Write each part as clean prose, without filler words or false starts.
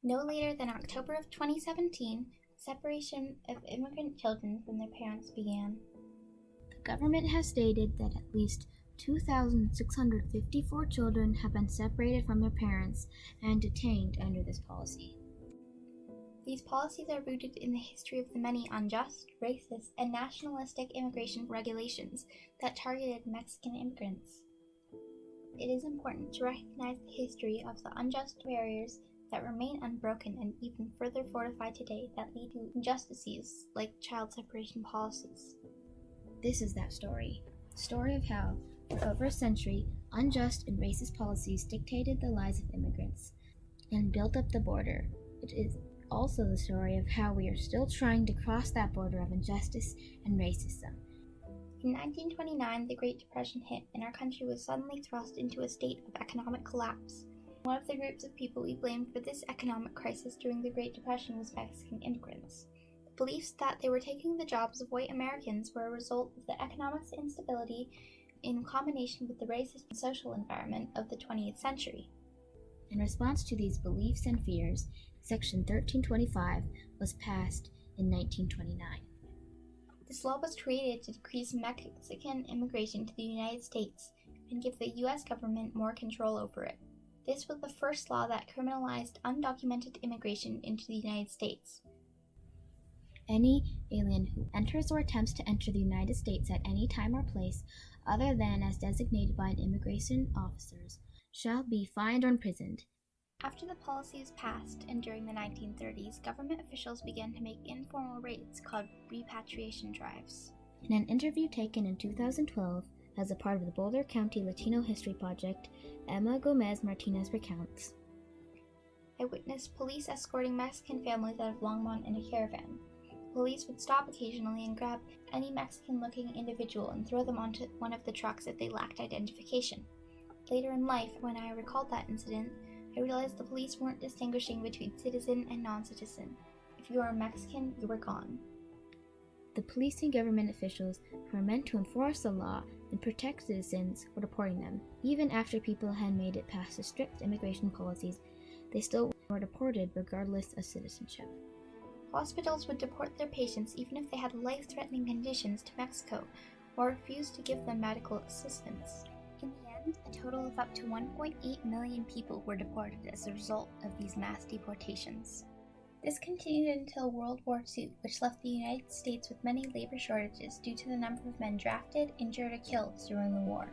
No later than October of 2017, separation of immigrant children from their parents began. The government has stated that at least 2,654 children have been separated from their parents and detained under this policy. These policies are rooted in the history of the many unjust, racist, and nationalistic immigration regulations that targeted Mexican immigrants. It is important to recognize the history of the unjust barriers that remain unbroken and even further fortified today that lead to injustices like child separation policies. This is that story. The story of how, for over a century, unjust and racist policies dictated the lives of immigrants and built up the border. It is also the story of how we are still trying to cross that border of injustice and racism. In 1929, the Great Depression hit, and our country was suddenly thrust into a state of economic collapse. One of the groups of people we blamed for this economic crisis during the Great Depression was Mexican immigrants. The beliefs that they were taking the jobs of white Americans were a result of the economic instability in combination with the racist and social environment of the 20th century. In response to these beliefs and fears, Section 1325 was passed in 1929. This law was created to decrease Mexican immigration to the United States and give the U.S. government more control over it. This was the first law that criminalized undocumented immigration into the United States. Any alien who enters or attempts to enter the United States at any time or place other than as designated by an immigration officers shall be fined or imprisoned. After the policy was passed and during the 1930s, government officials began to make informal raids called repatriation drives. In an interview taken in 2012 as a part of the Boulder County Latino History Project, Emma Gomez Martinez recounts, "I witnessed police escorting Mexican families out of Longmont in a caravan. Police would stop occasionally and grab any Mexican-looking individual and throw them onto one of the trucks if they lacked identification. Later in life, when I recalled that incident, I realized the police weren't distinguishing between citizen and non-citizen. If you are Mexican, you were gone." The police and government officials who are meant to enforce the law and protect citizens were deporting them. Even after people had made it past the strict immigration policies, they still were deported regardless of citizenship. Hospitals would deport their patients even if they had life-threatening conditions to Mexico or refused to give them medical assistance. In the end, a total of up to 1.8 million people were deported as a result of these mass deportations. This continued until World War II, which left the United States with many labor shortages due to the number of men drafted, injured, or killed during the war.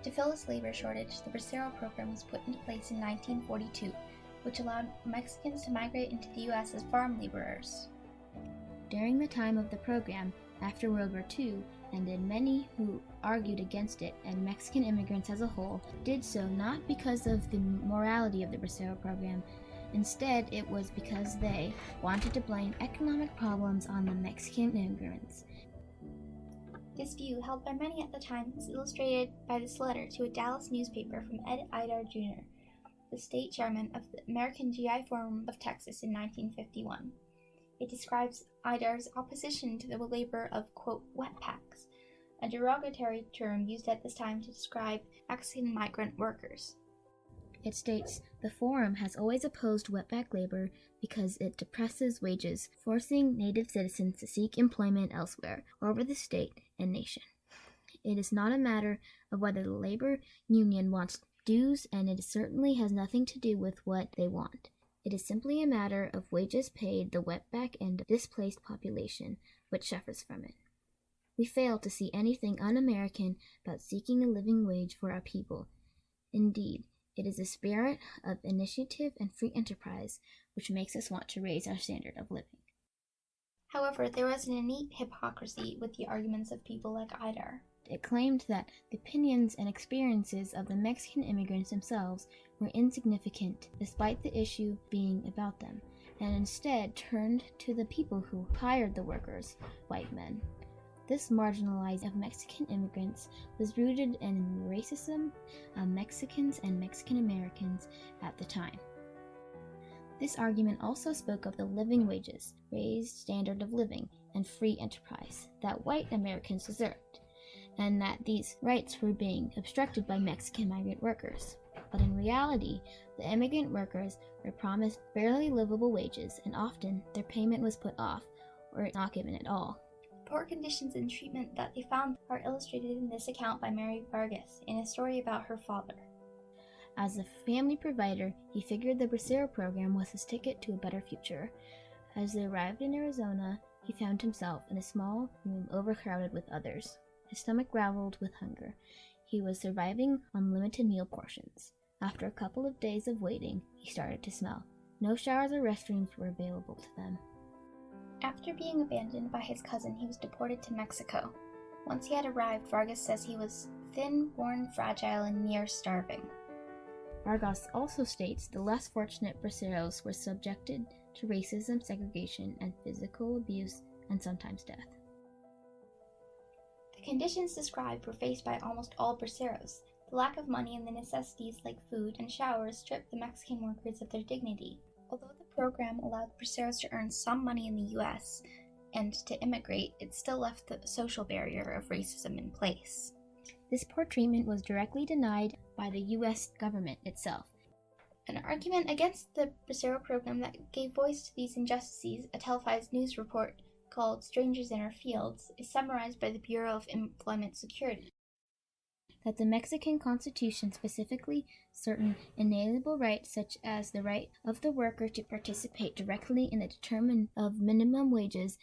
To fill this labor shortage, the Bracero Program was put into place in 1942, which allowed Mexicans to migrate into the U.S. as farm laborers. During the time of the program, after World War II, ended, many who argued against it, and Mexican immigrants as a whole, did so not because of the morality of the Bracero Program. Instead, it was because they wanted to blame economic problems on the Mexican immigrants. This view, held by many at the time, is illustrated by this letter to a Dallas newspaper from Ed Idar Jr., the state chairman of the American GI Forum of Texas in 1951. It describes Idar's opposition to the labor of, quote, wetbacks, a derogatory term used at this time to describe Mexican migrant workers. It states, "The Forum has always opposed wetback labor because it depresses wages, forcing Native citizens to seek employment elsewhere over the state and nation. It is not a matter of whether the labor union wants dues, and it certainly has nothing to do with what they want. It is simply a matter of wages paid the wetback and displaced population, which suffers from it. We fail to see anything un-American about seeking a living wage for our people. Indeed, it is a spirit of initiative and free enterprise which makes us want to raise our standard of living." However, there was an innate hypocrisy with the arguments of people like Idar. It claimed that the opinions and experiences of the Mexican immigrants themselves were insignificant, despite the issue being about them, and instead turned to the people who hired the workers, white men. This marginalizing of Mexican immigrants was rooted in racism of Mexicans and Mexican Americans at the time. This argument also spoke of the living wages, raised standard of living, and free enterprise that white Americans deserved, and that these rights were being obstructed by Mexican migrant workers. But in reality, the immigrant workers were promised barely livable wages, and often their payment was put off or not given at all. The poor conditions and treatment that they found are illustrated in this account by Mary Vargas in a story about her father. As a family provider, he figured the Bracero Program was his ticket to a better future. As they arrived in Arizona, he found himself in a small room overcrowded with others. His stomach raveled with hunger. He was surviving on limited meal portions. After a couple of days of waiting, he started to smell. No showers or restrooms were available to them. After being abandoned by his cousin, he was deported to Mexico. Once he had arrived, Vargas says he was thin, worn, fragile, and near starving. Vargas also states the less fortunate Braceros were subjected to racism, segregation, and physical abuse, and sometimes death. The conditions described were faced by almost all Braceros. The lack of money and the necessities like food and showers stripped the Mexican workers of their dignity. Although the program allowed Braceros to earn some money in the U.S. and to immigrate, it still left the social barrier of racism in place. This poor treatment was directly denied by the U.S. government itself. An argument against the Bracero Program that gave voice to these injustices, a televised news report called Strangers in Our Fields, is summarized by the Bureau of Employment Security. That the Mexican Constitution, specifically certain inalienable rights such as the right of the worker to participate directly in the determination of minimum wages.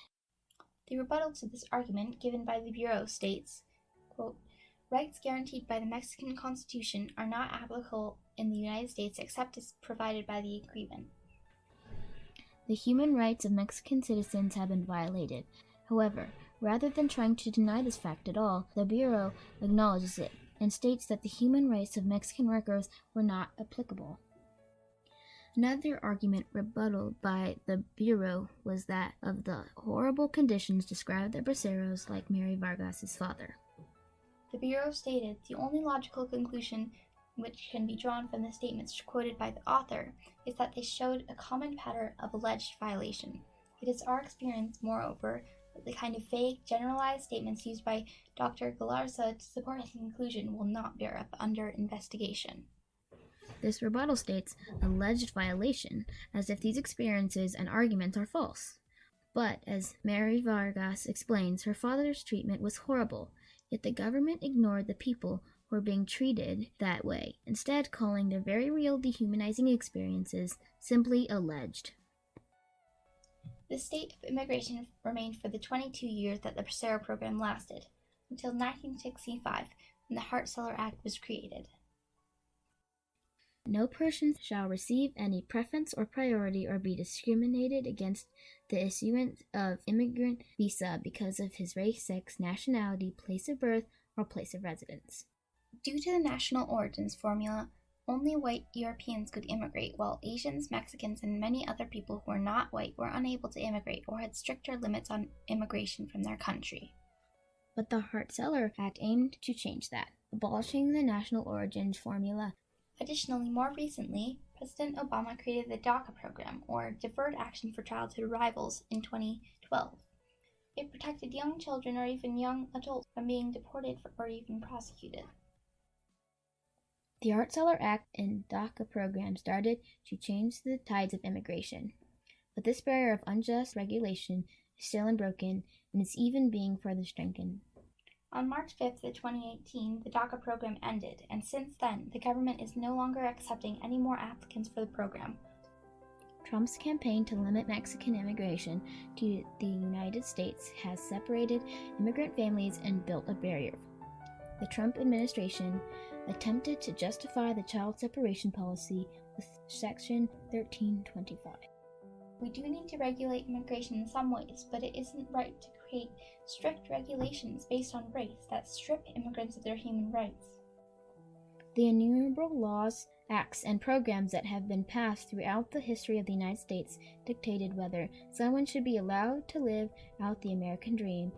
The rebuttal to this argument given by the Bureau states, quote, rights guaranteed by the Mexican Constitution are not applicable in the United States except as provided by the agreement. The human rights of Mexican citizens have been violated. However, rather than trying to deny this fact at all, the Bureau acknowledges it and states that the human rights of Mexican workers were not applicable. Another argument rebutted by the Bureau was that of the horrible conditions described by Braceros like Mary Vargas' father. The Bureau stated the only logical conclusion which can be drawn from the statements quoted by the author is that they showed a common pattern of alleged violation. It is our experience, moreover, that the kind of vague, generalized statements used by Dr. Galarza to support his conclusion will not bear up under investigation. This rebuttal states alleged violation, as if these experiences and arguments are false. But, as Mary Vargas explains, her father's treatment was horrible, yet the government ignored the people who were being treated that way, instead calling their very real dehumanizing experiences simply alleged. The state of immigration remained for the 22 years that the Bracero Program lasted, until 1965, when the Hart Celler Act was created. No person shall receive any preference or priority or be discriminated against the issuance of immigrant visa because of his race, sex, nationality, place of birth, or place of residence. Due to the national origins formula, only white Europeans could immigrate, while Asians, Mexicans, and many other people who were not white were unable to immigrate or had stricter limits on immigration from their country. But the Hart Celler Act aimed to change that, abolishing the national origins formula. Additionally, more recently, President Obama created the DACA program, or Deferred Action for Childhood Arrivals, in 2012. It protected young children or even young adults from being deported or even prosecuted. The Hart Celler Act and DACA program started to change the tides of immigration. But this barrier of unjust regulation is still unbroken and is even being further strengthened. On March 5th, 2018, the DACA program ended, and since then, the government is no longer accepting any more applicants for the program. Trump's campaign to limit Mexican immigration to the United States has separated immigrant families and built a barrier. The Trump administration attempted to justify the child separation policy with Section 1325. We do need to regulate immigration in some ways, but it isn't right to create strict regulations based on race that strip immigrants of their human rights. The innumerable laws, acts, and programs that have been passed throughout the history of the United States dictated whether someone should be allowed to live out the American dream.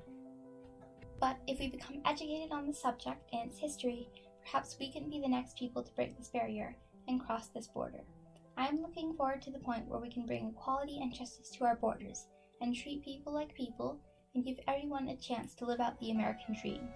But if we become educated on the subject and its history, perhaps we can be the next people to break this barrier and cross this border. I am looking forward to the point where we can bring equality and justice to our borders and treat people like people and give everyone a chance to live out the American dream.